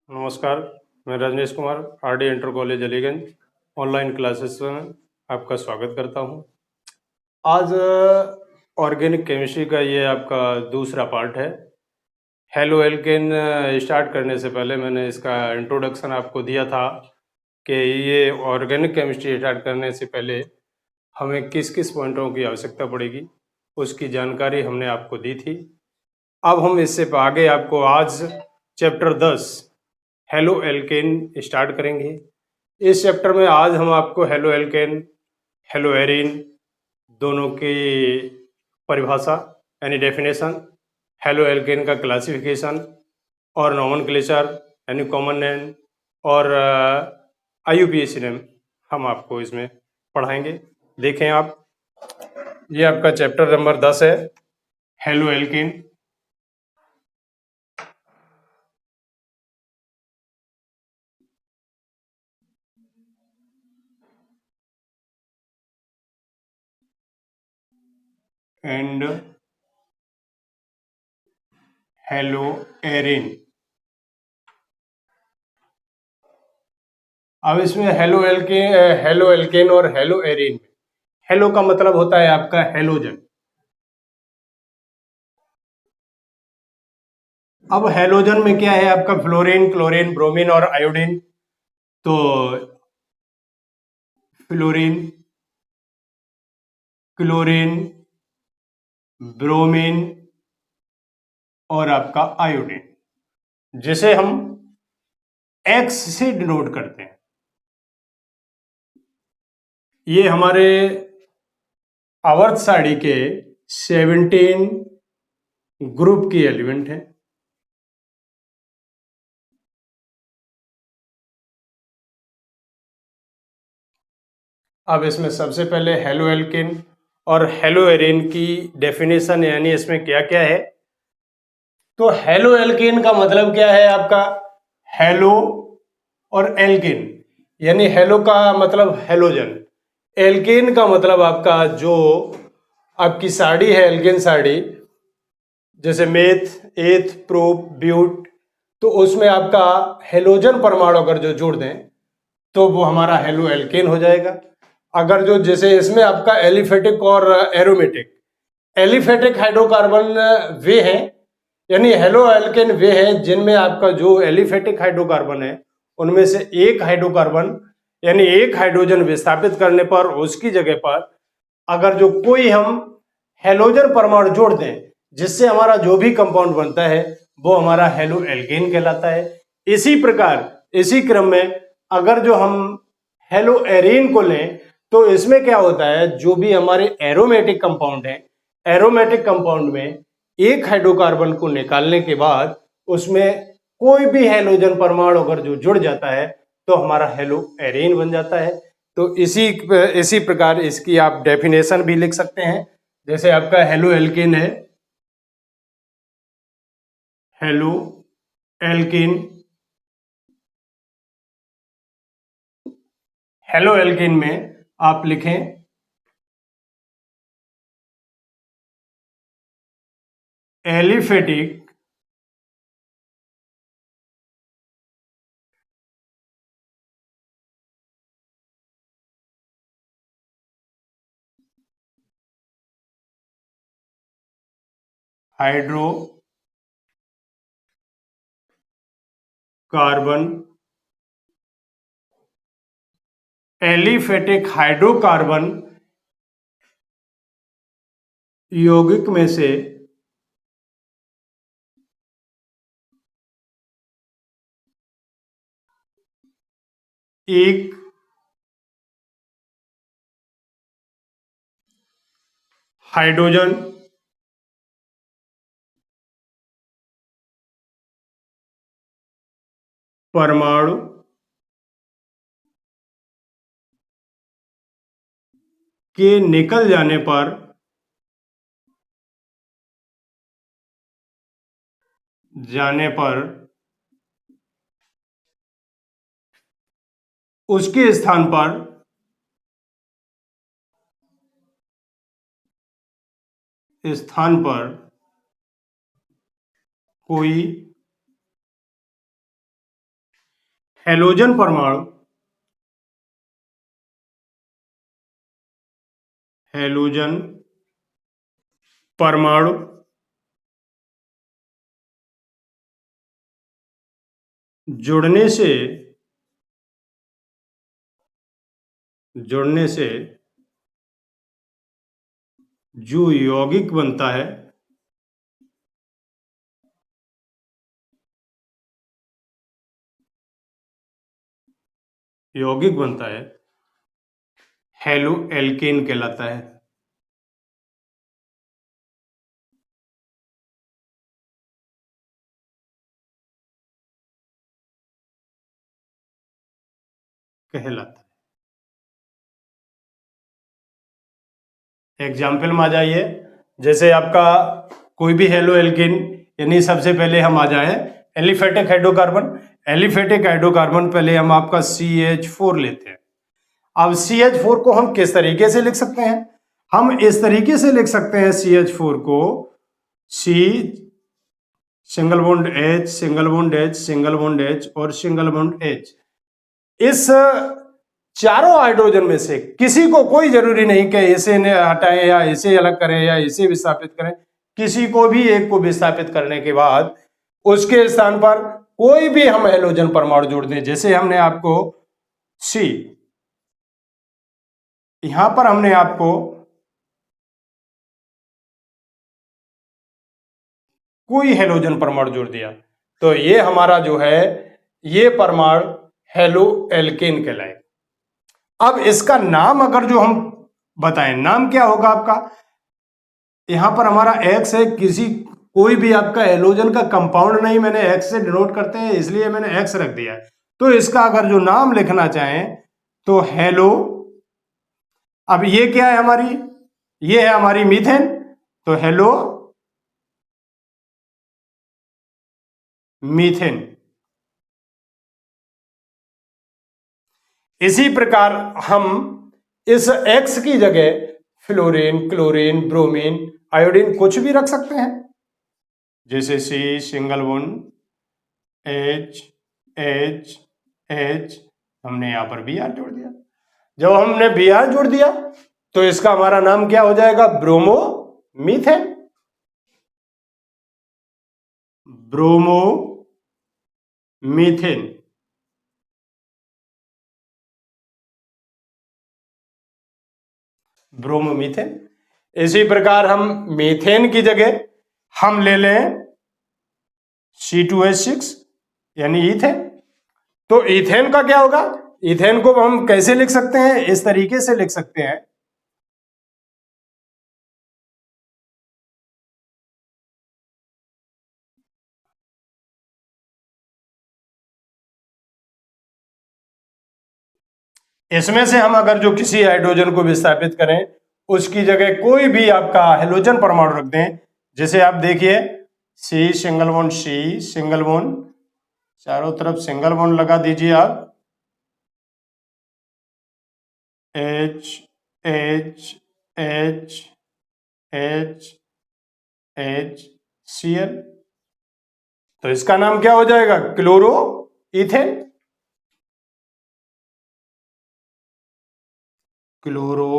नमस्कार, मैं Rajneesh Kumar RD inter college Aliganj online classes में आपका स्वागत करता हूं। आज ऑर्गेनिक केमिस्ट्री का ये आपका दूसरा पार्ट है। हेलो एल्केन स्टार्ट करने से पहले मैंने इसका इंट्रोडक्शन आपको दिया था कि ये ऑर्गेनिक केमिस्ट्री स्टार्ट करने से पहले हमें किस किस पॉइंटों की आवश्यकता पड़ेगी, उसकी जानकारी हमने आपको दी थी। अब हम इससे आगे आपको आज चैप्टर 10 हेलो एल्केन स्टार्ट करेंगे। इस चैप्टर में आज हम आपको हेलो एल्केन, हेलो एरीन दोनों की परिभाषा यानी डेफिनेशन, हेलो एल्केन का क्लासिफिकेशन और नोमेनक्लेचर यानी कॉमन नेम और आईयूपीएसी नेम हम आपको इसमें पढ़ाएंगे। देखें आप, ये आपका चैप्टर नंबर 10 है, halo alkane. And hello Erin. अब इसमें हेलो एल्केन और हेलो एरिन, हेलो का मतलब होता है आपका हेलोजन। अब हेलोजन में क्या है आपका फ्लोरीन, क्लोरीन, ब्रोमीन और आयोडीन। तो फ्लोरीन, क्लोरीन, ब्रोमीन और आपका आयोडीन, जिसे हम एक्स से डिनोट करते हैं। ये हमारे आवर्त सारणी के 17 ग्रुप की एलिमेंट है। अब इसमें सबसे पहले हेलो एल्केन और हेलो एरिन की डेफिनेशन यानी इसमें क्या क्या है। तो हेलो एल्केन का मतलब क्या है आपका, हेलो और एल्केन यानी हेलो का मतलब हेलोजन, एल्केन का मतलब आपका जो आपकी साड़ी है एल्केन साड़ी, जैसे मेथ, एथ, प्रोप, ब्यूट, तो उसमें आपका हेलोजन परमाणु अगर जो जोड़ दें तो वो हमारा हेलो एल्केन हो जाएगा। अगर जो जैसे इसमें आपका एलिफेटिक और एरोमेटिक, एलिफेटिक हाइड्रोकार्बन वे हैं यानी हेलो एल्केन वे हैं जिनमें आपका जो एलिफेटिक हाइड्रोकार्बन है उनमें से एक हाइड्रोकार्बन यानी एक हाइड्रोजन विस्थापित करने पर उसकी जगह पर अगर जो कोई हम हेलोजन परमाणु जोड़ दें जिससे हमारा जो भी कंपाउंड बनता है वो हमारा हेलो एल्केन कहलाता है। इसी प्रकार इसी क्रम में अगर जो हम हेलो एरीन को लें तो इसमें क्या होता है, जो भी हमारे एरोमेटिक कंपाउंड है, एरोमेटिक कंपाउंड में एक हाइड्रोकार्बन को निकालने के बाद उसमें कोई भी हेलोजन परमाणु अगर जो जुड़ जाता है तो हमारा हेलो एरीन बन जाता है। तो इसी प्रकार इसकी आप डेफिनेशन भी लिख सकते हैं। जैसे आपका हेलो एल्केन है, हेलो एल्केन, हेलो एल्केन में आप लिखें aliphatic hydro carbon, aliphatic hydrocarbon यौगिक में से एक हाइड्रोजन परमाणु के निकल जाने पर उसके स्थान पर कोई हैलोजन परमाणु, हैलोजन परमाणु जुड़ने से जो यौगिक बनता है, हैलो एल्केन कहलाता है। एग्जाम्पल में आ जाइए, जैसे आपका कोई भी हेलो एल्केन, यानी सबसे पहले हम आ जाए एलिफेटिक हाइड्रोकार्बन। एलिफेटिक हाइड्रोकार्बन पहले हम आपका CH4 लेते हैं। अब CH4 को हम किस तरीके से लिख सकते हैं? हम इस तरीके से लिख सकते हैं CH4 को, C single bond H single bond H single bond H और सिंगल बॉन्ड H। इस चारों हाइड्रोजन में से किसी को, कोई जरूरी नहीं कि इसे हटाएं या इसे अलग करें या इसे विस्थापित करें, किसी को भी एक को विस्थापित करने के बाद उसके स्थान पर कोई भी हम हैलोजन परमाणु जोड़ दें। जैसे हमने आपको C, यहां पर हमने आपको कोई हैलोजन परमाणु जोड़ दिया, तो ये हमारा जो है ये परमाणु हेलो एल्केन कहलाए। अब इसका नाम अगर जो हम बताएं, नाम क्या होगा आपका? यहां पर हमारा X है, किसी कोई भी आपका हैलोजन का कंपाउंड नहीं, मैंने X से डिनोट करते हैं इसलिए मैंने X रख दिया है। तो इसका अगर जो नाम लिखना चाहें तो हेलो, अब ये क्या है हमारी, ये है हमारी मीथेन, तो हेलो मीथेन। इसी प्रकार हम इस X की जगह फ्लोरीन, क्लोरीन, ब्रोमीन, आयोडीन कुछ भी रख सकते हैं। जैसे C single bond H H H, हमने यहां पर Br जोड़ दिया। जब हमने Br जोड़ दिया तो इसका हमारा नाम क्या हो जाएगा? Bromo methane. Bromo methane. Bromomethane. इसी प्रकार हम मीथेन की जगह हम ले लें C2H6 यानी ईथेन। तो ईथेन का क्या होगा? ईथेन को हम कैसे लिख सकते हैं? इस तरीके से लिख सकते हैं, इसमें से हम अगर जो किसी हाइड्रोजन को विस्थापित करें उसकी जगह कोई भी आपका हैलोजन परमाणु रख दें। जैसे आप देखिए C single bond C single bond, चारों तरफ सिंगल बॉन्ड लगा दीजिए आप, H H H H H Cl, तो इसका नाम क्या हो जाएगा? Chloro ethane. Chloro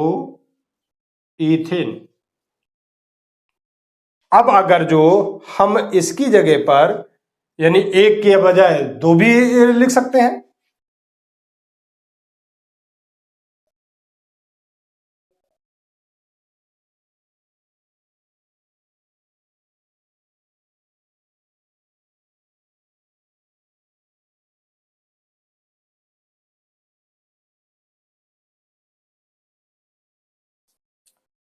ethane. अब अगर जो हम इसकी जगह पर यानी एक के बजाय दो भी लिख सकते हैं,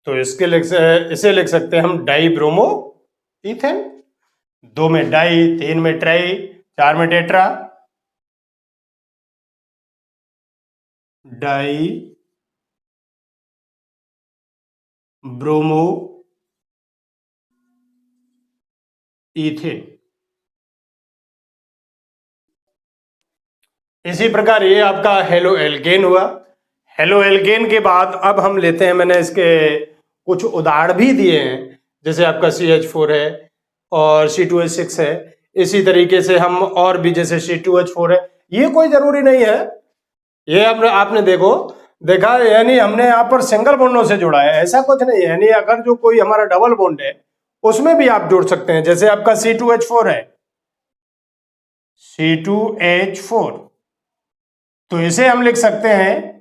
तो इसे लिख सकते हैं हम डाई ब्रोमो इथेन। दो में डाई, तीन में ट्राई, चार में टेट्रा, डाई ब्रोमो इथेन। इसी प्रकार ये आपका हेलो एल्केन हुआ। हेलो एल्केन के बाद अब हम लेते हैं, मैंने इसके कुछ उदाहरण भी दिए हैं, जैसे आपका CH4 है और C2H6 है। इसी तरीके से हम और भी, जैसे C2H4 है, ये कोई जरूरी नहीं है। ये आपने देखा यानी हमने यहाँ पर सिंगल बॉन्डों से जोड़ा है, ऐसा कुछ नहीं है। यानी अगर जो कोई हमारा डबल बॉन्ड है उसमें भी आप जोड़ सकते हैं। जैसे आपका C2H4 है, C2H4, तो इसे हम लिख सकते हैं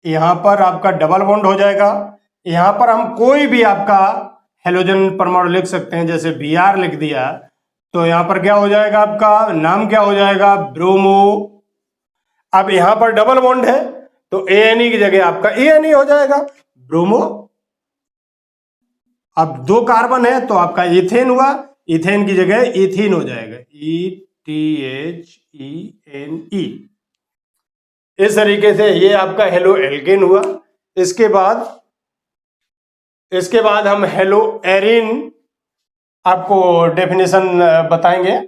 यहां पर आपका डबल बॉन्ड हो जाएगा। यहां पर हम कोई भी आपका हेलोजन परमाणु लिख सकते हैं, जैसे Br लिख दिया तो यहां पर क्या हो जाएगा, आपका नाम क्या हो जाएगा, ब्रोमो। अब यहां पर डबल बॉन्ड है तो ANE की जगह आपका ANE हो जाएगा, ब्रोमो। अब दो कार्बन है तो आपका इथेन हुआ, इथेन की जगह इथीन हो जाएगा, ETHENE। इस तरीके से ये आपका हेलो एल्केन हुआ। इसके बाद हम हेलो एरिन आपको डेफिनेशन बताएंगे।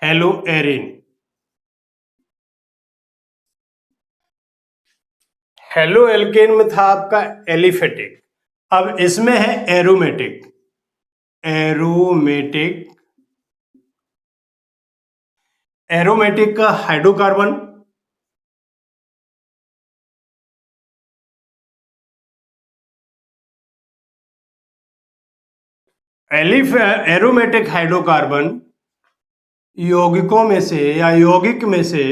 हेलो एरिन, हेलो एल्केन में था आपका एलिफेटिक, अब इसमें है एरोमेटिक। एरोमेटिक, एरोमेटिक का हाइड्रोकार्बन, एरोमेटिक हाइड्रोकार्बन यौगिकों में से या यौगिक में से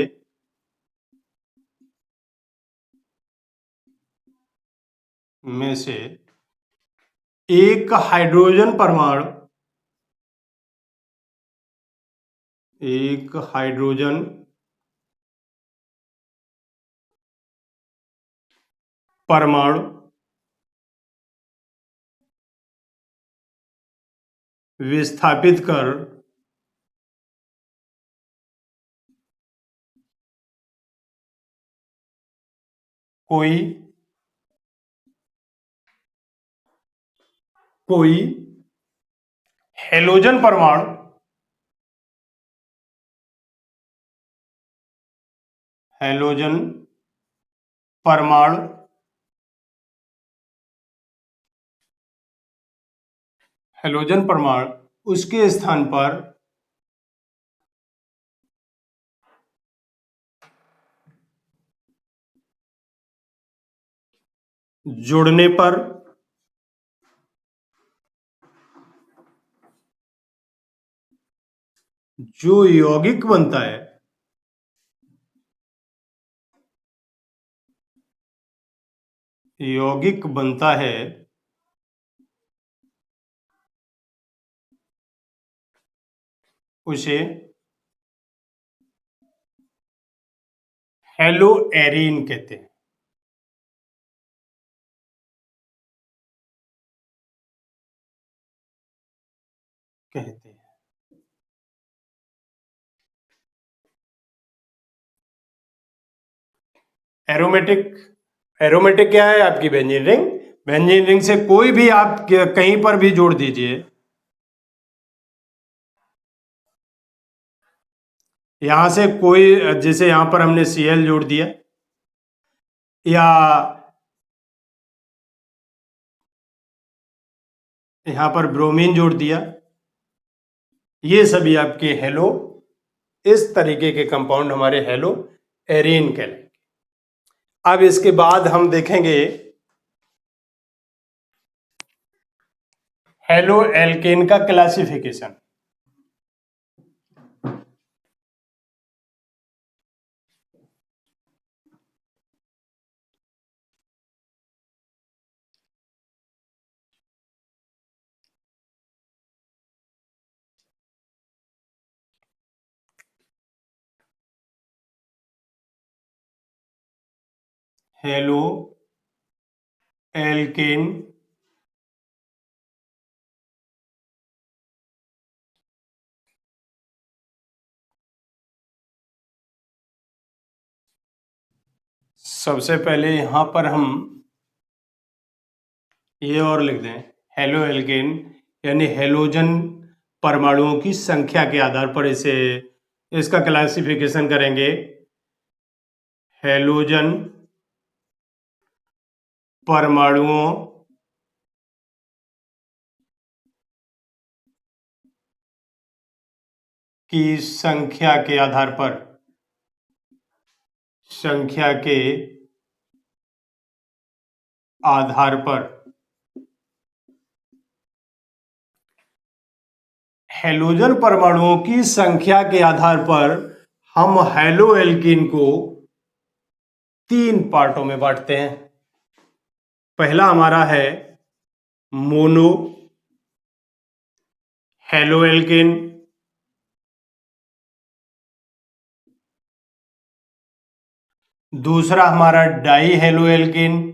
एक हाइड्रोजन परमाणु, एक हाइड्रोजन परमाणु विस्थापित कर कोई कोई हेलोजन परमाणु, हेलोजन परमाणु हेलोजन परमाणु उसके स्थान पर जुड़ने पर जो यौगिक बनता है, यौगिक बनता है उसे हेलो एरीन कहते हैं। कहते हैं एरोमेटिक, एरोमेटिक क्या है आपकी बेंजीन रिंग, बेंजीन रिंग से कोई भी आप कहीं पर भी जोड़ दीजिए। यहां से कोई, जैसे यहां पर हमने Cl जोड़ दिया या यहां पर ब्रोमीन जोड़ दिया, ये सभी आपके हेलो, इस तरीके के कंपाउंड हमारे हेलो एरीन कहलाएंगे। अब इसके बाद हम देखेंगे हेलो एल्केन का क्लासिफिकेशन। हेलो एल्केन सबसे पहले यहां पर हम ये और लिख दें, हेलो एल्केन यानी हेलोजन परमाणुओं की संख्या के आधार पर इसे इसका क्लासिफिकेशन करेंगे। हेलोजन परमाणुओं की संख्या के आधार पर हेलोजन परमाणुओं की संख्या के आधार पर हम हेलो एल्कीन को 3 पार्टों में बांटते हैं। पहला हमारा है मोनो हेलो एल्कीन, दूसरा हमारा डाई हेलो एल्कीन,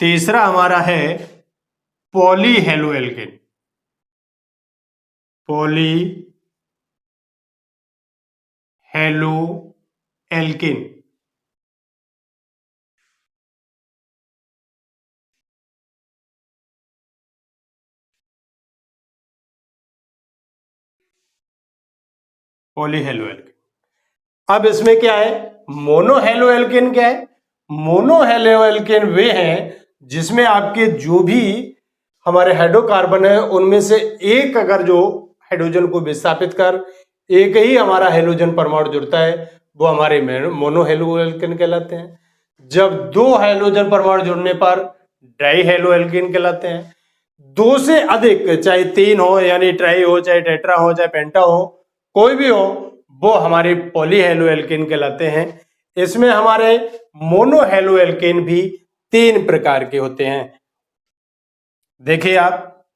तीसरा हमारा है poly hello alkene, poly hello alkene. Poly hello alkene. अब इसमें क्या है, मोनो हेलो एल्कीन क्या है? मोनो हेलो एल्कीन वे हैं जिसमें आपके जो भी हमारे हाइड्रोकार्बन है उनमें से एक अगर जो हाइड्रोजन को विस्थापित कर एक ही हमारा हेलोजन परमाणु जुड़ता है वो हमारे मोनो हेलो एल्कीन कहलाते हैं। जब 2 हाइड्रोजन परमाणु जुड़ने पर डाई हेलो एल्कीन कहलाते हैं। 2 से अधिक, चाहे 3 हो यानी ट्राई हो, चाहे टेट्रा हो, चाहे पेंटा हो, कोई भी हो, वो हमारे पॉली हेलो एल्कीन कहलाते हैं। इसमें हमारे मोनो हेलो एल्कीन भी 3 प्रकार के होते हैं। देखिए आप,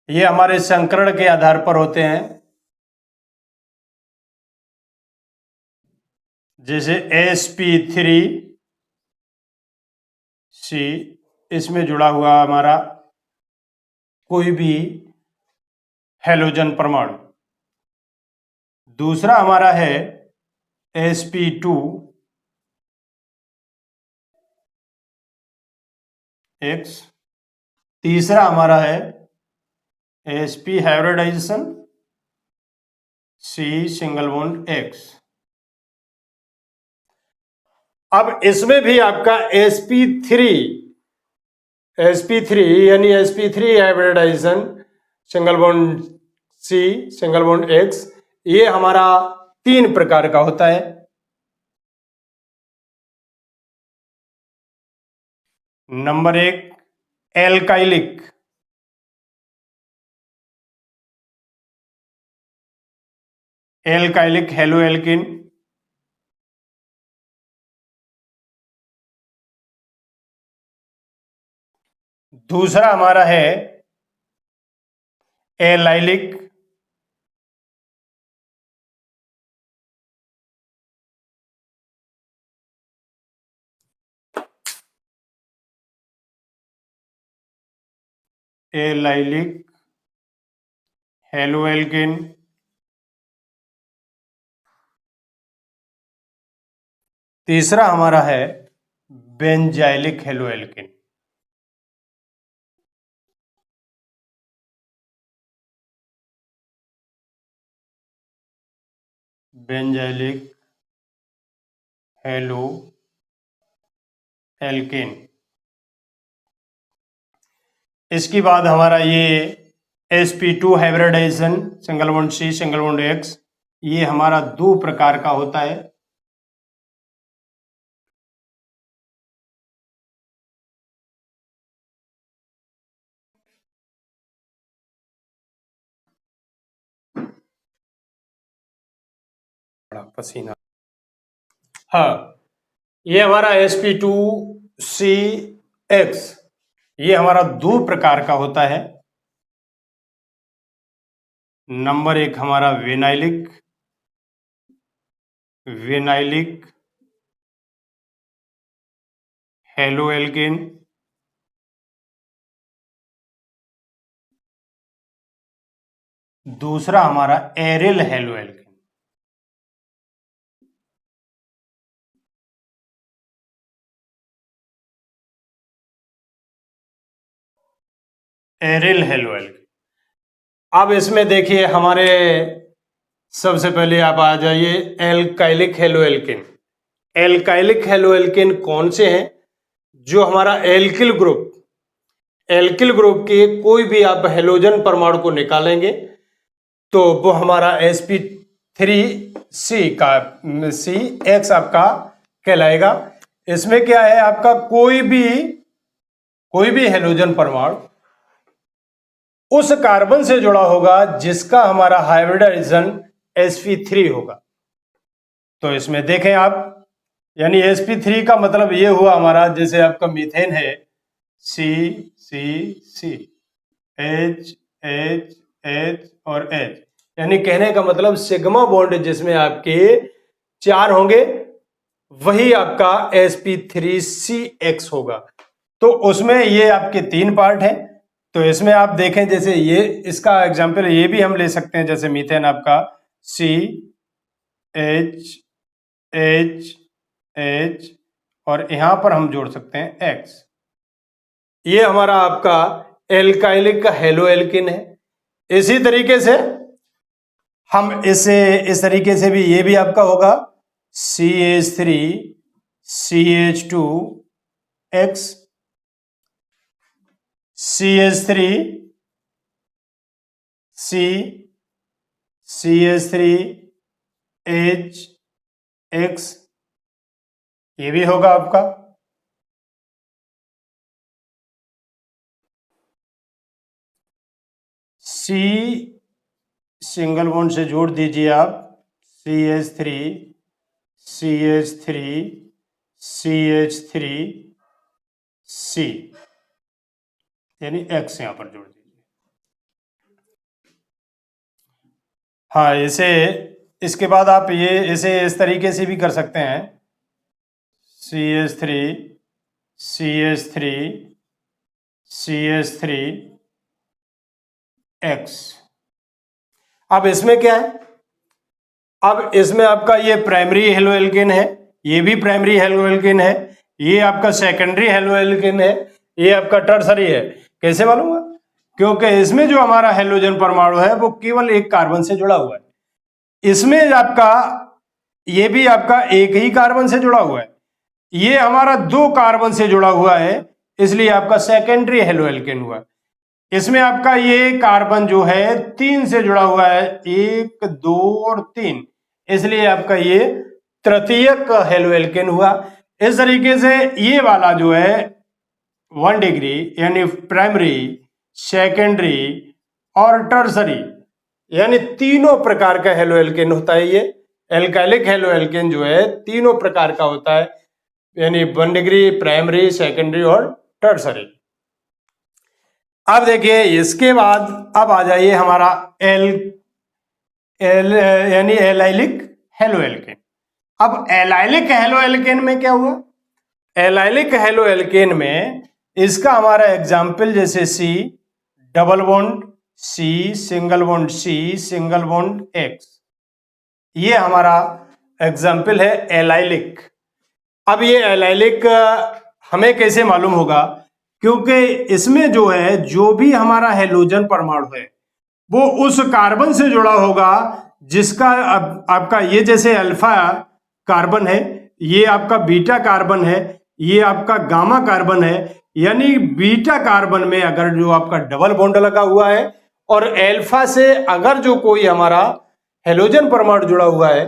ये हमारे संकरण के आधार पर होते हैं, जैसे sp3C इसमें जुड़ा हुआ हमारा कोई भी हेलोजन परमाणु। दूसरा हमारा है sp2x, तीसरा हमारा है sp hybridization C single bond X। अब इसमें भी आपका sp3 यानी sp3 hybridization single bond C single bond X, ये हमारा 3 प्रकार का होता है। नंबर 1 एल्काइलिक हेलो एल्किन, दूसरा हमारा है एलाइलिक हेलो एल्किन, तीसरा हमारा है benzylic halo alkene. Benzylic halo alkene. इसके बाद हमारा ये sp2 hybridization single bond C single bond X, ये हमारा 2 प्रकार का होता है। बड़ा पसीना। हाँ, ये हमारा sp2CX, ये हमारा 2 प्रकार का होता है। नंबर 1 हमारा विनाइलिक हेलो एल्केन। दूसरा हमारा aryl halo alkane. Aryl halo alkane. अब इसमें देखिए हमारे सबसे पहले आप आ जाइए alkalic halo alkene. Alkalic halo alkene कौन से हैं? जो हमारा एल्किल ग्रुप के कोई भी आप हेलोजन परमाणु को निकालेंगे तो वो हमारा sp3 का CX आपका कहलाएगा। इसमें क्या है, आपका कोई भी हेलोजन परमाणु उस कार्बन से जुड़ा होगा जिसका हमारा हाइब्रिडाइजेशन sp3 होगा। तो इसमें देखें आप, यानी sp3 का मतलब ये हुआ हमारा, जैसे आपका मीथेन है C H H H और H, यानी कहने का मतलब सिग्मा बॉन्ड जिसमें आपके 4 होंगे वही आपका sp3CX होगा। तो उसमें ये आपके 3 पार्ट हैं। तो इसमें आप देखें, जैसे ये इसका एग्जांपल ये भी हम ले सकते हैं, जैसे मीथेन आपका CH H और यहां पर हम जोड़ सकते हैं X। ये हमारा आपका एल्काइलिक का हेलो एल्किन है। इसी तरीके से हम इसे इस तरीके से भी ये भी आपका होगा CH3 CH2X CH3 CH3H ये भी होगा आपका। C सिंगल बॉन्ड से जोड़ दीजिए आप CH3 CH3 CH3C, यानी X यहां पर जोड़ दीजिए। हाँ, इसे इसके बाद आप इसे इस तरीके से भी कर सकते हैं CH3 CH3 CH3X। अब इसमें क्या है, अब इसमें आपका ये प्राइमरी हेलो एल्केन है, ये भी प्राइमरी हेलो एल्केन है, ये आपका सेकेंडरी हेलो एल्केन है, ये आपका टर्सरी है। कैसे मालूम हुआ? क्योंकि इसमें जो हमारा हेलोजन परमाणु है वो केवल एक कार्बन से जुड़ा हुआ है। इसमें आपका ये भी आपका एक ही कार्बन से जुड़ा हुआ है, ये हमारा 2 कार्बन से जुड़ा हुआ है, इसलिए आपका सेकेंडरी हेलो एल्केन हुआ। इसमें आपका ये कार्बन जो है 3 से जुड़ा हुआ है, 1 2 और 3, इसलिए आपका ये तृतीयक हेलो एल्केन हुआ। इस तरीके से ये वाला जो है 1 डिग्री यानी प्राइमरी, सेकेंडरी और टर्सरी, यानी तीनों प्रकार का हेलो एल्केन होता है। ये एल्काइलिक हेलो एल्केन जो है तीनों प्रकार का होता है, यानी 1 डिग्री, प्राइमरी, सेकेंडरी और टर्सरी। अब देखिए इसके बाद अब आ जाइए हमारा यानी एलाइलिक हेलो एल्केन। अब एलाइलिक हेलो एल्केन में क्या हुआ? एलाइलिक हेलो एल्केन में इसका हमारा एग्जाम्पल जैसे C double bond C single bond C single bond X, ये हमारा एग्जाम्पल है एलाइलिक। अब ये एलाइलिक हमें कैसे मालूम होगा? क्योंकि इसमें जो है जो भी हमारा हेलोजन परमाणु है वो उस कार्बन से जुड़ा होगा जिसका आपका ये जैसे अल्फा कार्बन है, ये आपका बीटा कार्बन है, ये आपका गामा कार्बन है, यानी बीटा कार्बन में अगर जो आपका डबल बॉन्ड लगा हुआ है और अल्फा से अगर जो कोई हमारा हेलोजन परमाणु जुड़ा हुआ है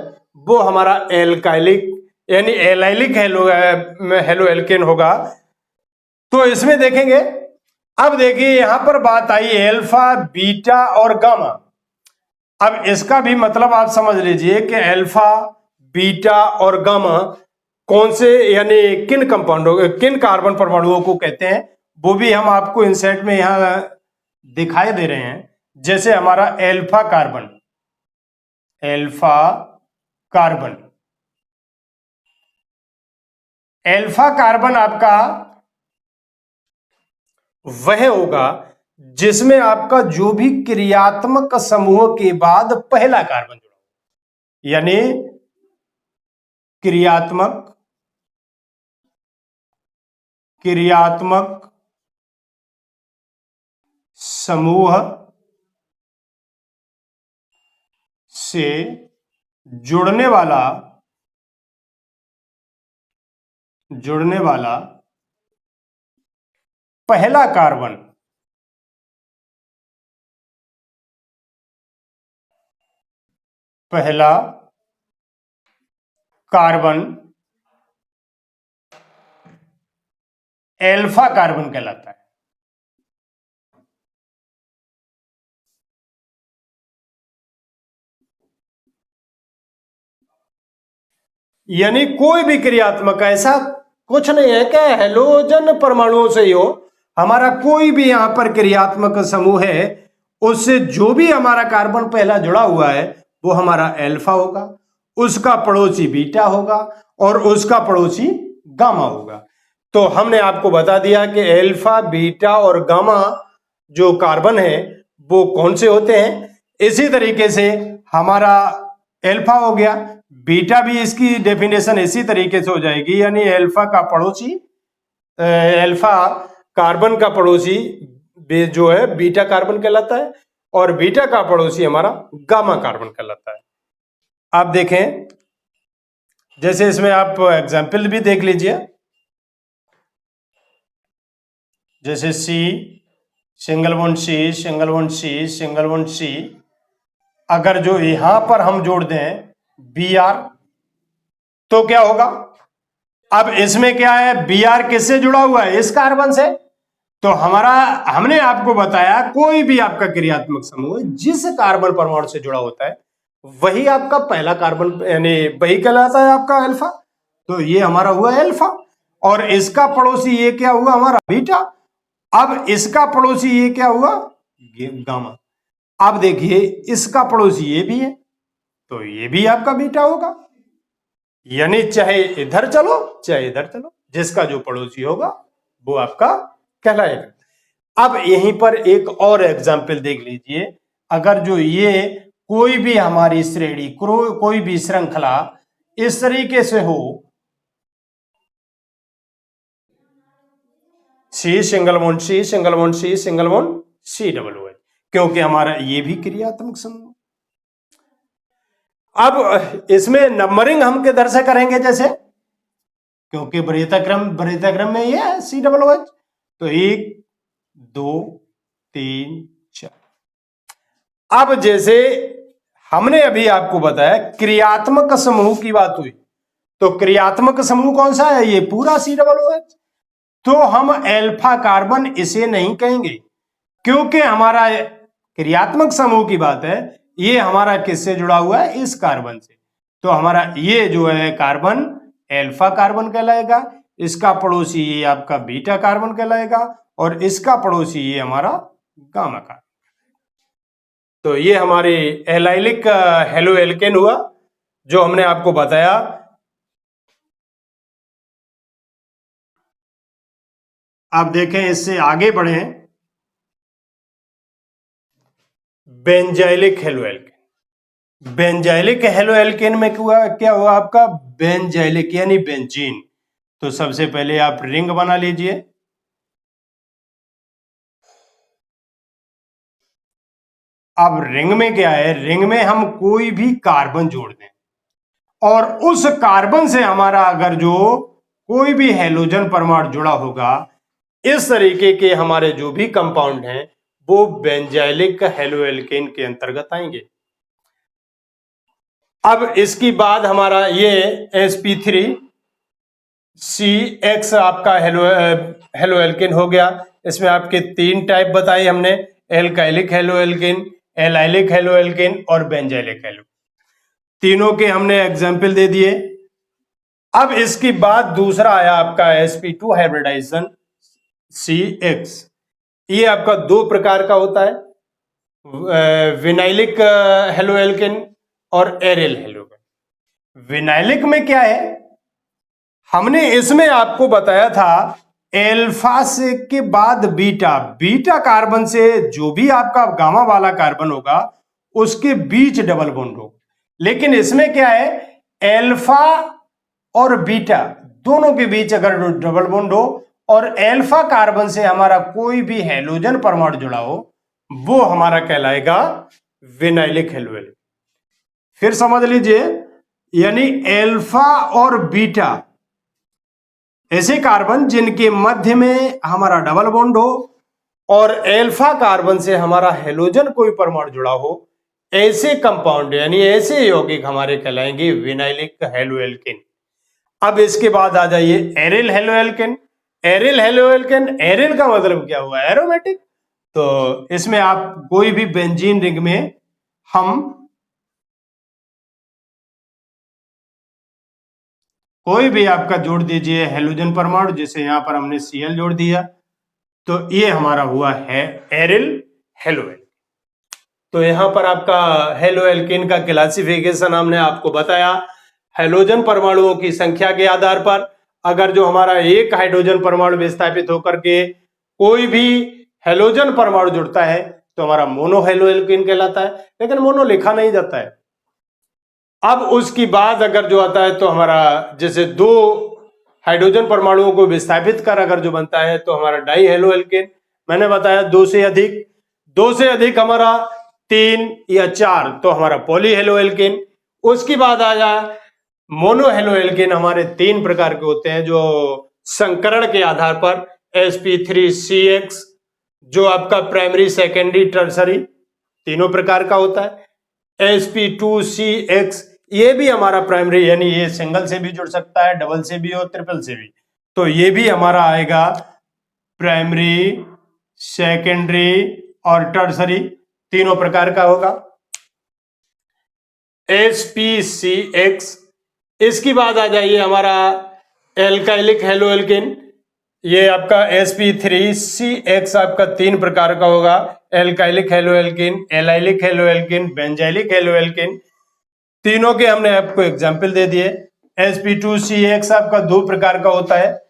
वो हमारा एल्काइलिक यानी एलाइलिक हेलो एल्केन होगा। तो इसमें देखेंगे, अब देखिए यहां पर बात आई अल्फा, बीटा और गामा। अब इसका भी मतलब आप समझ लीजिए कि अल्फा, बीटा और गामा कौन से यानी किन कंपाउंडों, किन कार्बन परमाणुओं को कहते हैं, वो भी हम आपको इंसेट में यहां दिखाई दे रहे हैं। जैसे हमारा alpha carbon, alpha carbon, alpha carbon आपका वह होगा जिसमें आपका जो भी क्रियात्मक समूह के बाद पहला कार्बन जुड़ा, यानी क्रियात्मक समूह से जुड़ने वाला पहला कार्बन एल्फा कार्बन कहलाता है। यानी कोई भी क्रियात्मक, ऐसा कुछ नहीं है कि हेलोजन परमाणुओं से ही हो, हमारा कोई भी यहां पर क्रियात्मक समूह है, उससे जो भी हमारा कार्बन पहला जुड़ा हुआ है वो हमारा एल्फा होगा, उसका पड़ोसी बीटा होगा और उसका पड़ोसी गामा होगा। तो हमने आपको बता दिया कि एल्फा, बीटा और गामा जो कार्बन है वो कौन से होते हैं। इसी तरीके से हमारा एल्फा हो गया, बीटा भी इसकी डेफिनेशन इसी तरीके से हो जाएगी, यानी एल्फा का पड़ोसी, एल्फा कार्बन का पड़ोसी जो है बीटा कार्बन कहलाता है और बीटा का पड़ोसी हमारा गामा कार्बन कहलाता है। आप देखें, जैसे इसमें आप एग्जाम्पल भी देख लीजिए, जैसे C, single bond C, single bond C, single bond C, अगर जो यहां पर हम जोड़ दें बी आर तो क्या होगा। अब इसमें क्या है, बी आर किससे जुड़ा हुआ है, इस कार्बन से। तो हमने आपको बताया कोई भी आपका क्रियात्मक समूह जिस कार्बन परमाणु से जुड़ा होता है वही आपका पहला कार्बन, यानी वही कहलाता है आपका अल्फा। तो ये हमारा हुआ अल्फा और इसका पड़ोसी ये क्या हुआ, हमारा बीटा। अब इसका पड़ोसी ये क्या हुआ, गामा। अब देखिए इसका पड़ोसी ये भी है तो ये भी आपका बीटा होगा, यानी चाहे इधर चलो चाहे इधर चलो, जिसका जो पड़ोसी होगा वो आपका कहलाएगा। अब यहीं पर एक और एग्जाम्पल देख लीजिए, अगर जो ये कोई भी हमारी श्रेणी, कोई भी श्रृंखला इस तरीके से हो, C single bond C, single bond C, single bond C double O H, क्योंकि हमारा ये भी क्रियात्मक समूह। अब इसमें नंबरिंग हम किधर से करेंगे, जैसे क्योंकि वरीयता क्रम में ये है सी डबल ओ एच, तो 1 2 3 4। अब जैसे हमने अभी आपको बताया क्रियात्मक समूह की बात हुई, तो क्रियात्मक समूह कौन सा है, ये पूरा सी डबल ओ एच। तो हम एल्फा कार्बन इसे नहीं कहेंगे क्योंकि हमारा क्रियात्मक समूह की बात है, ये हमारा किससे जुड़ा हुआ है, इस कार्बन से। तो हमारा ये जो है कार्बन एल्फा कार्बन कहलाएगा, इसका पड़ोसी ये आपका बीटा कार्बन कहलाएगा और इसका पड़ोसी ये हमारा गामा कार्बन। तो ये हमारी एलाइलिक हेलो एल्केन हुआ जो हमने आपको बताया। आप देखें, इससे आगे बढ़े, benzylic halo alkane. Benzylic halo alkane में क्या हुआ आपका, बेंजाइलिक यानी बेंजीन। तो सबसे पहले आप रिंग बना लीजिए। अब रिंग में क्या है, रिंग में हम कोई भी कार्बन जोड़ दें और उस कार्बन से हमारा अगर जो कोई भी हेलोजन परमाणु जुड़ा होगा, इस तरीके के हमारे जो भी कंपाउंड हैं वो बेंजाइलिक हेलो एल्केन के अंतर्गत आएंगे। अब इसकी बाद हमारा ये sp3 CX आपका हेलो एल्केन हो गया। इसमें आपके 3 टाइप बताए हमने, alkylic halo alkane, allylic halo alkane और बेंजाइलिक हेलो, तीनों के हमने एग्जाम्पल दे दिए। अब इसके बाद दूसरा आया आपका sp2 हाइब्रिडाइजेशन CX। ये आपका 2 प्रकार का होता है, विनाइलिक हेलोएल्केन और एरिल हेलोएल्केन। विनाइलिक में क्या है, हमने इसमें आपको बताया था एल्फा से के बाद बीटा, बीटा कार्बन से जो भी आपका गामा वाला कार्बन होगा उसके बीच डबल बॉन्ड हो। लेकिन इसमें क्या है, एल्फा और बीटा दोनों के बीच अगर डबल बॉन्ड हो और एल्फा कार्बन से हमारा कोई भी हैलोजन परमाणु जुड़ा हो, वो हमारा कहलाएगा विनाइलिक हेलोएल्केन। फिर समझ लीजिए, यानी एल्फा और बीटा ऐसे कार्बन जिनके मध्य में हमारा डबल बॉन्ड हो और एल्फा कार्बन से हमारा हेलोजन कोई परमाणु जुड़ा हो, ऐसे कंपाउंड यानी ऐसे यौगिक हमारे कहलाएंगे विनाइलिक हेलोएल्केन। अब इसके बाद आ जाइए aryl haloalkane. Aryl haloalkane, aryl का मतलब क्या हुआ, एरोमेटिक। तो इसमें आप कोई भी बेंजीन रिंग में हम कोई भी आपका जोड़ दीजिए हेलोजन परमाणु, जैसे यहां पर हमने Cl जोड़ दिया, तो ये हमारा हुआ है एरिल हेलोएल्केन। तो यहां पर आपका हेलोएल्केन का क्लासिफिकेशन हमने आपको बताया। हेलोजन परमाणुओं की संख्या के आधार पर अगर जो हमारा एक हाइड्रोजन परमाणु विस्थापित होकर के कोई भी हेलोजन परमाणु जुड़ता है तो हमारा मोनो हेलोएल्केन कहलाता है, लेकिन मोनो लिखा नहीं जाता है। अब उसकी बाद अगर जो आता है तो हमारा जैसे दो हाइड्रोजन परमाणुओं को विस्थापित कर अगर जो बनता है तो हमारा डाई हेलोएल्केन। मैंने बताया दो से अधिक हमारा 3 या 4 तो हमारा पॉली हेलोएल्केन। उसकी बाद आ जाए मोनो हेलोएल्केन, हमारे 3 प्रकार के होते हैं जो संकरण के आधार पर sp3CX जो आपका प्राइमरी सेकेंडरी टर्सरी तीनों प्रकार का होता है। sp2CX ये भी हमारा प्राइमरी, यानी ये सिंगल से भी जुड़ सकता है, डबल से भी और ट्रिपल से भी, तो ये भी हमारा आएगा प्राइमरी, सेकेंडरी और टर्सरी तीनों प्रकार का होगा sp(CX). इसकी बाद आ जाइए हमारा एल्काइलिक हेलोएल्केन, ये आपका sp3CX आपका 3 प्रकार का होगा, alkylic haloalkane, allylic haloalkane, benzylic haloalkane. तीनों के हमने आपको एग्जाम्पल दे दिए। sp2CX आपका 2 प्रकार का होता है,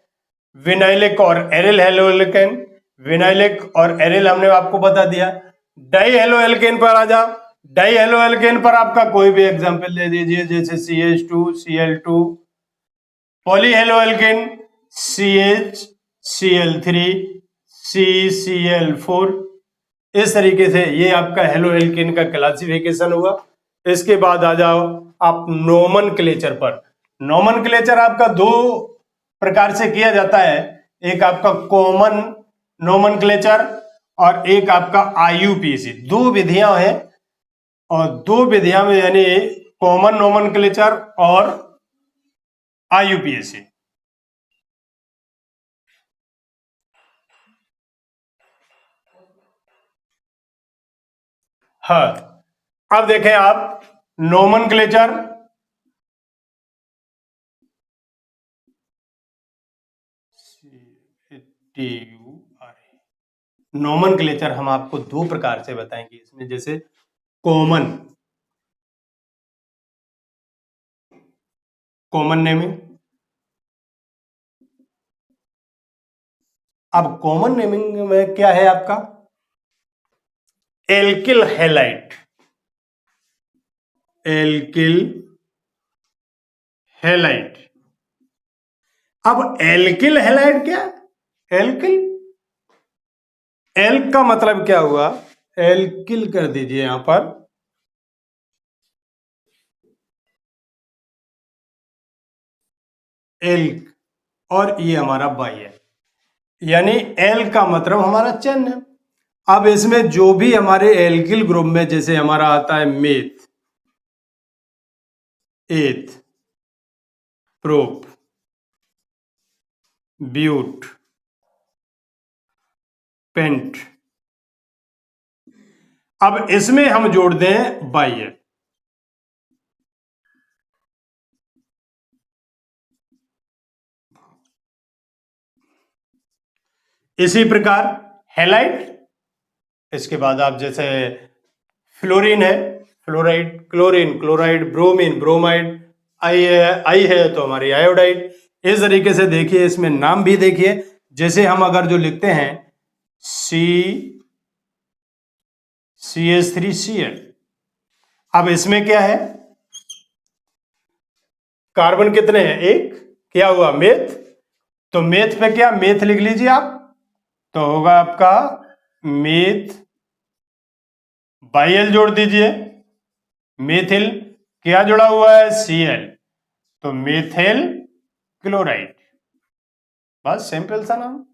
विनाइलिक और एरिल हेलोएल्केन। विनाइलिक और एरिल हमने आपको बता दिया। डाई हेलोएल्केन पर आ जाओ, डाई हेलोएल्केन पर आपका कोई भी एग्जाम्पल दे दीजिए, जैसे CH2, Cl2, poly haloalkane CH, Cl3, CCl4। इस तरीके से ये आपका हेलोएल्केन का क्लासिफिकेशन हुआ। इसके बाद आ जाओ आप नोमेनक्लेचर पर। नोमेनक्लेचर आपका 2 प्रकार से किया जाता है, एक आपका कॉमन नोमेनक्लेचर और एक आपका IUPAC। 2 विधियां हैं और 2 विधियां में यानी कॉमन नोमेनक्लेचर और IUPAC। हाँ, अब देखें आप नोमेनक्लेचर, नोमेनक्लेचर हम आपको 2 प्रकार से बताएंगे इसमें, जैसे कॉमन नेमिंग। अब कॉमन नेमिंग में क्या है आपका, एल्किल हैलाइड, एल्किल हैलाइड। अब एल्किल हैलाइड क्या, एल्किल, एल्क का मतलब क्या हुआ, एल्किल कर दीजिए यहां पर, एल्क, और ये हमारा बाई है, यानी एल का मतलब हमारा चेन है। अब इसमें जो भी हमारे एल्किल ग्रुप में जैसे हमारा आता है मेथ, एथ, प्रोप, ब्यूट, पेंट, अब इसमें हम जोड़ दें बाई। इसी प्रकार हैलाइड, इसके बाद आप जैसे फ्लोरीन है, fluoride, chlorine, chloride, bromine, bromide, I है तो हमारी आयोडाइड। इस तरीके से देखिए, इसमें नाम भी देखिए, जैसे हम अगर जो लिखते हैं CH3Cl, अब इसमें क्या है, कार्बन कितने हैं, एक, क्या हुआ, मेथ, तो मेथ पे क्या, मेथ लिख लीजिए आप, तो होगा आपका मेथ, बाई एल जोड़ दीजिए, मेथिल, क्या जुड़ा हुआ है, Cl, तो मेथिल क्लोराइड, बस सिंपल सा नाम।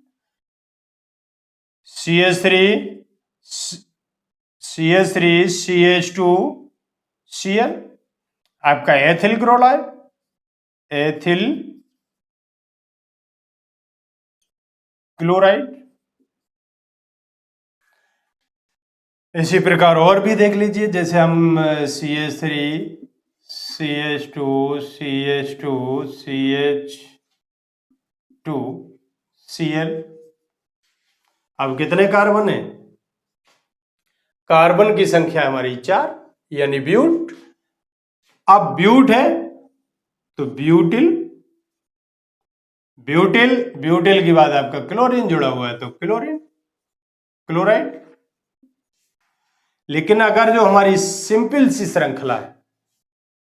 CH3 CH2Cl, आपका एथिल क्लोराइड, एथिल क्लोराइड। इसी प्रकार और भी देख लीजिए, जैसे हम CH3 CH2 CH2 CH2Cl, अब कितने कार्बन है, कार्बन की संख्या हमारी 4, यानी ब्यूट। अब ब्यूट है तो ब्यूटिल, ब्यूटिल, ब्यूटिल के बाद आपका क्लोरीन जुड़ा हुआ है तो क्लोरीन क्लोराइड। लेकिन अगर जो हमारी सिंपल सी श्रृंखला है,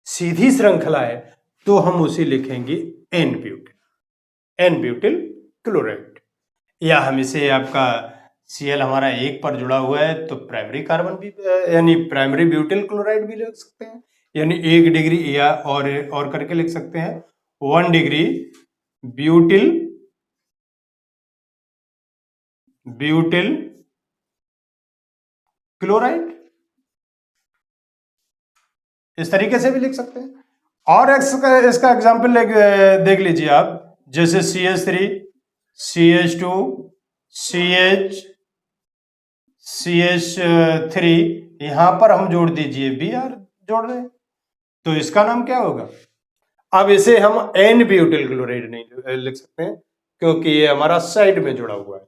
सीधी श्रृंखला है, तो हम उसे लिखेंगे n butyl, n butyl chloride, या हम इसे आपका Cl हमारा एक पर जुड़ा हुआ है तो प्राइमरी कार्बन भी, यानी प्राइमरी ब्यूटिल क्लोराइड भी लिख सकते हैं, यानी 1 डिग्री, या और करके लिख सकते हैं 1 डिग्री ब्यूटिल ब्यूटिल क्लोराइड, इस तरीके से भी लिख सकते हैं। और इसका एग्जाम्पल देख लीजिए आप, जैसे CH3 CH2 CH3, यहां पर हम जोड़ दीजिए Br, जोड़ रहे हैं, तो इसका नाम क्या होगा, अब इसे हम एन ब्यूटिल क्लोराइड नहीं लिख सकते हैं, क्योंकि ये हमारा साइड में जुड़ा हुआ है,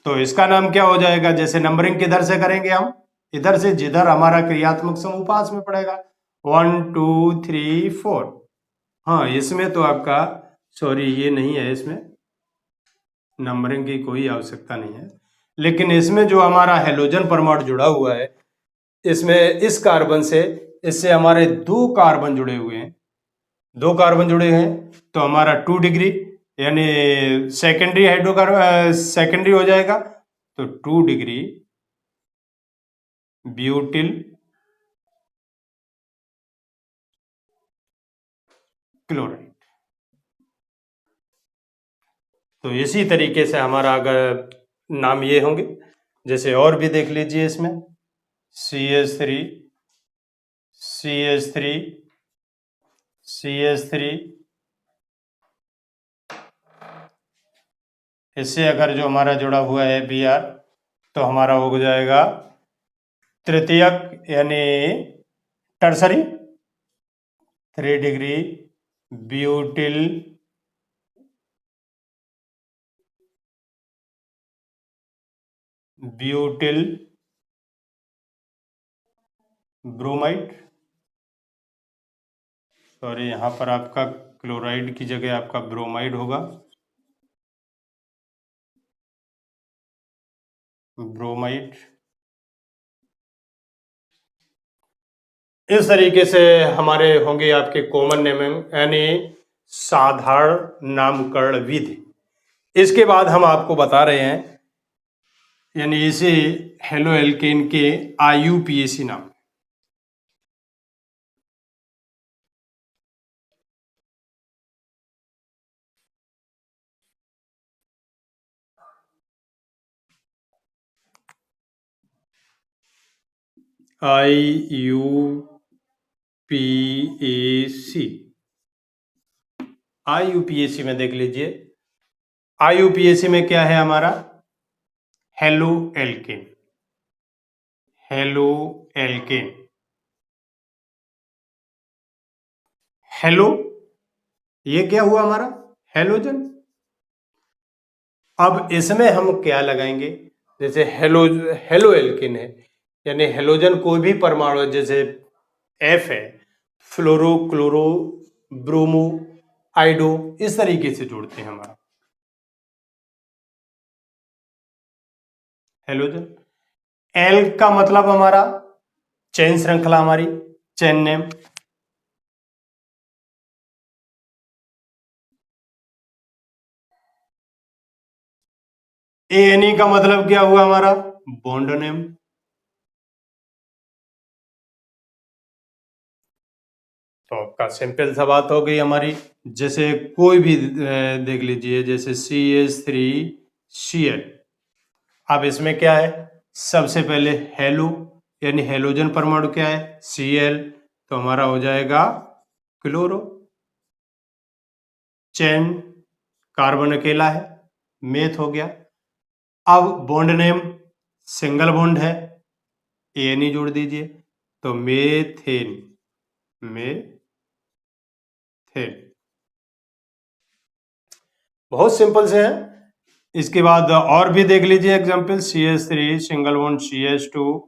तो इसका नाम क्या हो जाएगा, जैसे नंबरिंग किधर से करेंगे हम, इधर से, जिधर हमारा क्रियात्मक समूह पास में पड़ेगा, 1 2 3 4। हाँ, इसमें तो आपका, सॉरी ये नहीं है, इसमें नंबरिंग की कोई आवश्यकता नहीं है, लेकिन इसमें जो हमारा हेलोजन परमाणु जुड़ा हुआ है, इसमें इस कार्बन से, इससे हमारे 2 कार्बन जुड़े हुए हैं, 2 कार्बन जुड़े हैं, तो हमारा 2 डिग्री, यानी सेकेंडरी हाइड्रोकार्बन सेकेंडरी हो जाएगा, तो 2 डिग्री ब्यूटिल क्लोराइड। तो इसी तरीके से हमारा अगर नाम ये होंगे, जैसे और भी देख लीजिए, इसमें CH3 CH3 CH3, इससे अगर जो हमारा जुड़ा हुआ है Br, तो हमारा हो जाएगा तृतीयक, यानी tertiary, 3 degree butyl butyl bromide, sorry यहाँ पर आपका क्लोराइड की जगह आपका ब्रोमाइड होगा, ब्रोमाइड। इस तरीके से हमारे होंगे आपके कॉमन नेमिंग, यानी साधारण नामकरण विधि। इसके बाद हम आपको बता रहे हैं, यानी इसे हेलो एल्केन के IUPAC नाम, IUPAC में देख लीजिए, IUPAC में क्या है हमारा, halo alkane, halo alkane, hello, ये क्या हुआ हमारा, हेलोजन। अब इसमें हम क्या लगाएंगे, जैसे हेलो हेलो एल्केन है, यानी हेलोजन कोई भी परमाणु है, जैसे एफ है, फ्लोरो, क्लोरो, ब्रोमो, आइडो, इस तरीके से जोड़ते हैं हमारा हेलोजन। एल का मतलब हमारा चेन श्रृंखला, हमारी चेन नेम। ए का मतलब क्या हुआ हमारा बॉन्ड नेम। तो आपका सिंपल सा बात हो गई हमारी। जैसे कोई भी देख लीजिए, जैसे CH3Cl। अब इसमें क्या है, सबसे पहले हेलो यानी हेलोजन परमाणु क्या है Cl, तो हमारा हो जाएगा क्लोरो। चेन कार्बन अकेला है, मेथ हो गया। अब बॉन्ड नेम सिंगल बॉन्ड है, एन जोड़ दीजिए, तो मेथेन, मेथेन। बहुत सिंपल से है। इसके बाद और भी देख लीजिए example, CH3 single bond CH2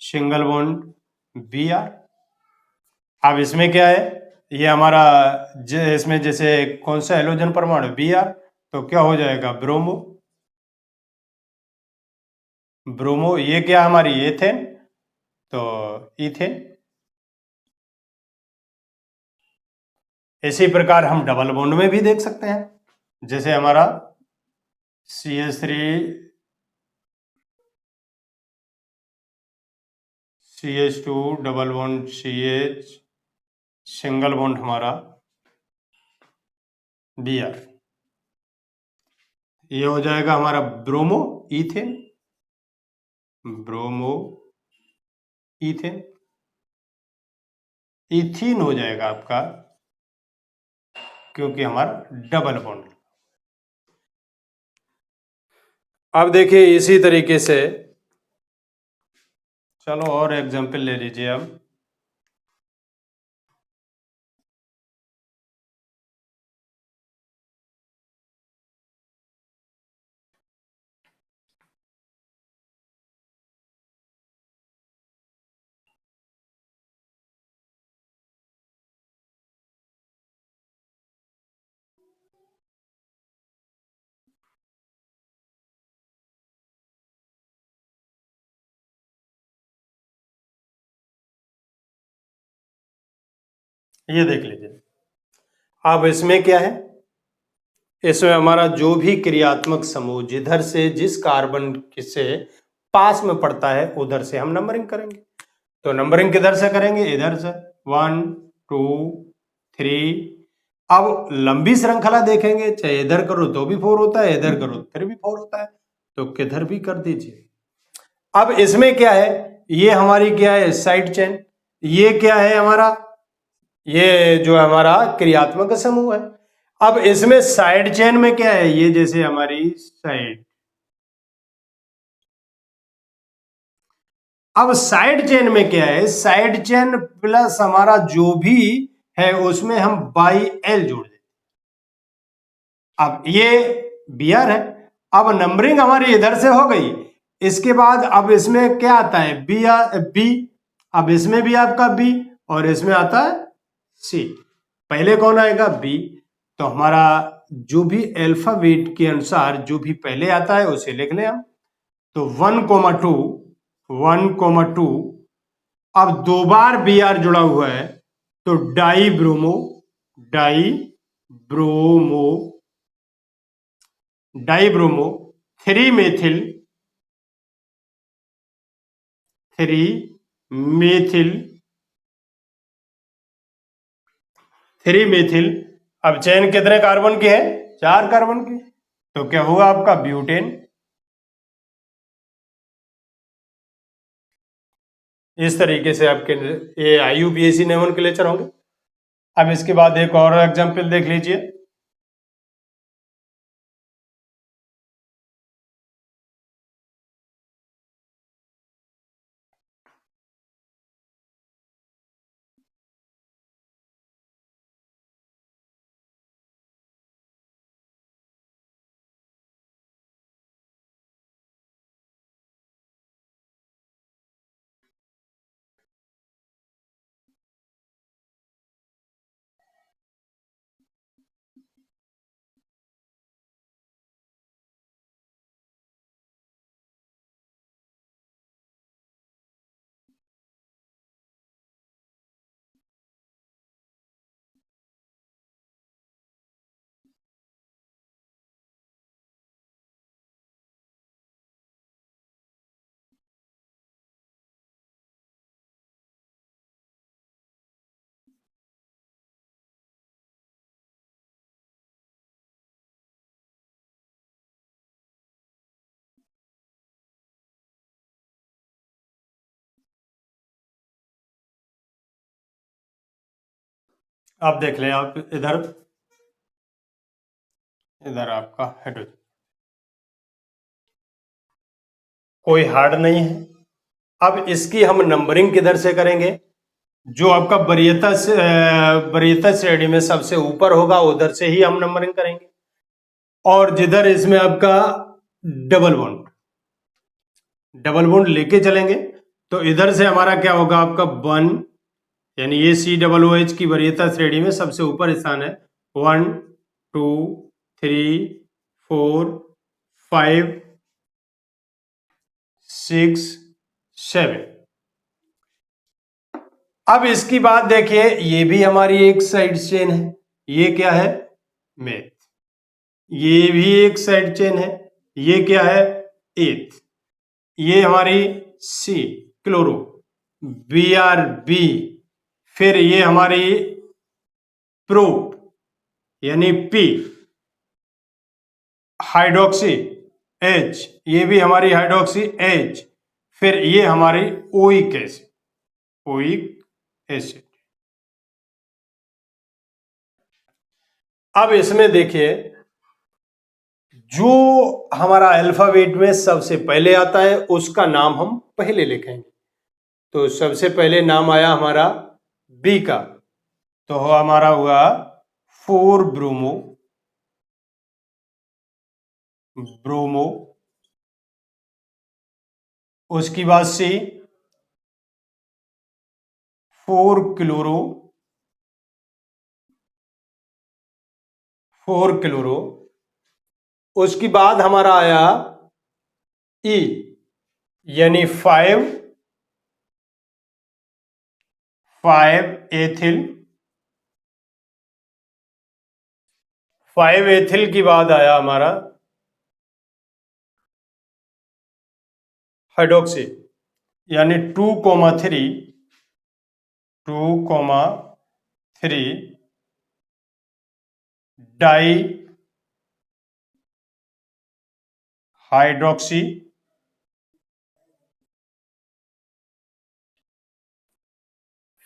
single bond Br। अब इसमें क्या है, ये हमारा इसमें जैसे कौन सा हेलोजन परमाणु Br, तो क्या हो जाएगा ब्रोमो। ब्रोमो ये क्या हमारी एथेन, तो इथेन। इसी प्रकार हम डबल बॉन्ड में भी देख सकते हैं, जैसे हमारा CH3 CH2 double bond CH single bond हमारा Br, ये हो जाएगा हमारा bromo ethane, bromo ethane. Ethene हो जाएगा आपका, क्योंकि हमारा डबल बॉन्ड। अब देखिए इसी तरीके से, चलो और एग्जांपल ले लीजिए अब। ये देख लीजिए, अब इसमें क्या है, इसमें हमारा जो भी क्रियात्मक समूह जिधर से जिस कार्बन से पास में पड़ता है उधर से हम नंबरिंग करेंगे। तो नंबरिंग किधर से करेंगे, इधर से 1 2 3। अब लंबी श्रृंखला देखेंगे, चाहे इधर करो तो भी 4 होता है, इधर करो फिर भी 4 होता है, तो किधर भी कर दीजिए। अब इसमें क्या है, ये हमारी क्या है साइड चेन, ये क्या है हमारा, ये जो हमारा क्रियात्मक समूह है। अब इसमें साइड चेन में क्या है, ये जैसे हमारी साइड। अब साइड चेन में क्या है, साइड चेन प्लस हमारा जो भी है उसमें हम बाई एल जोड़ देते। अब ये Br है। अब नंबरिंग हमारी इधर से हो गई। इसके बाद अब इसमें क्या आता है बी। अब इसमें भी आपका बी और इसमें आता है सी। पहले कौन आएगा बी, तो हमारा जो भी अल्फाबेट के अनुसार जो भी पहले आता है उसे लिख लें हम। तो 1,2 1,2। अब 2 बार Br जुड़ा हुआ है, तो die bromo, die bromo, dibromo, 3 methyl, 3 methyl, 3 methyl. अब चेन कितने कार्बन की है, 4 कार्बन की, तो क्या हुआ आपका ब्यूटेन। इस तरीके से आपके ये IUPAC नेमन के लेक्चर होंगे। अब इसके बाद एक और एग्जांपल देख लीजिए। आप देख लें, आप इधर आपका हाइड्रोजन, कोई हार्ड नहीं है। अब इसकी हम नंबरिंग किधर से करेंगे? जो आपका वरीयता श्रेणी में सबसे ऊपर होगा उधर से ही हम नंबरिंग करेंगे। और जिधर इसमें आपका डबल बॉन्ड लेके चलेंगे तो इधर से हमारा क्या होगा, आपका 1, यानी ये COOH की वरीयता श्रेणी में सबसे ऊपर स्थान है। 1 2 3 4 5 6 7। अब इसकी बात देखिए, ये भी हमारी एक साइड चेन है। ये क्या है? मेथ। ये भी एक साइड चेन है। ये क्या है? एथ। ये हमारी C क्लोरो, BRB। फिर ये हमारी प्रोप यानी P, हाइड्रोक्सी H, ये भी हमारी हाइड्रोक्सी H। फिर ये हमारी ओइक एसिड। अब इसमें देखिए, जो हमारा अल्फाबेट में सबसे पहले आता है उसका नाम हम पहले लिखेंगे। तो सबसे पहले नाम आया हमारा B का, तो हमारा हुआ 4 ब्रोमो। उसकी बाद C 4 क्लोरो। उसकी बाद हमारा आया E, यानी 5 एथिल। 5 एथिल की बाद आया हमारा हाइड्रोक्सी, यानी 2,3 डाई हाइड्रोक्सी।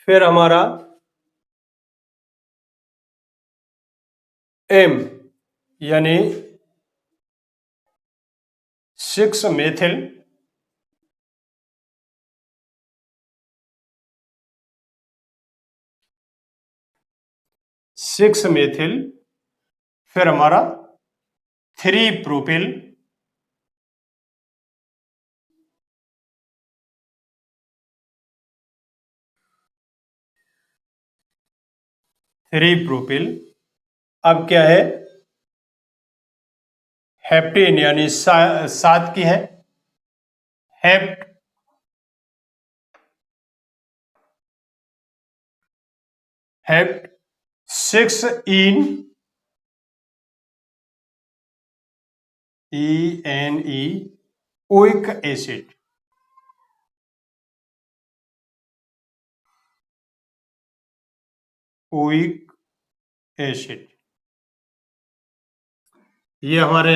फिर हमारा M, यानी 6 मेथिल। फिर हमारा 3 प्रोपिल। अब क्या है? हेप्टेन, यानी 7 की है। हेप्ट 6 इन ENE ओइक एसिड। ये हमारे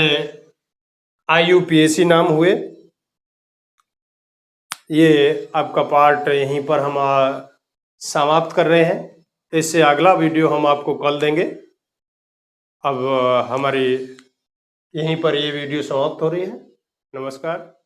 IUPAC नाम हुए। ये आपका पार्ट यहीं पर हम समाप्त कर रहे हैं। इससे अगला वीडियो हम आपको कल देंगे। अब हमारी यहीं पर ये वीडियो समाप्त हो रही है। नमस्कार।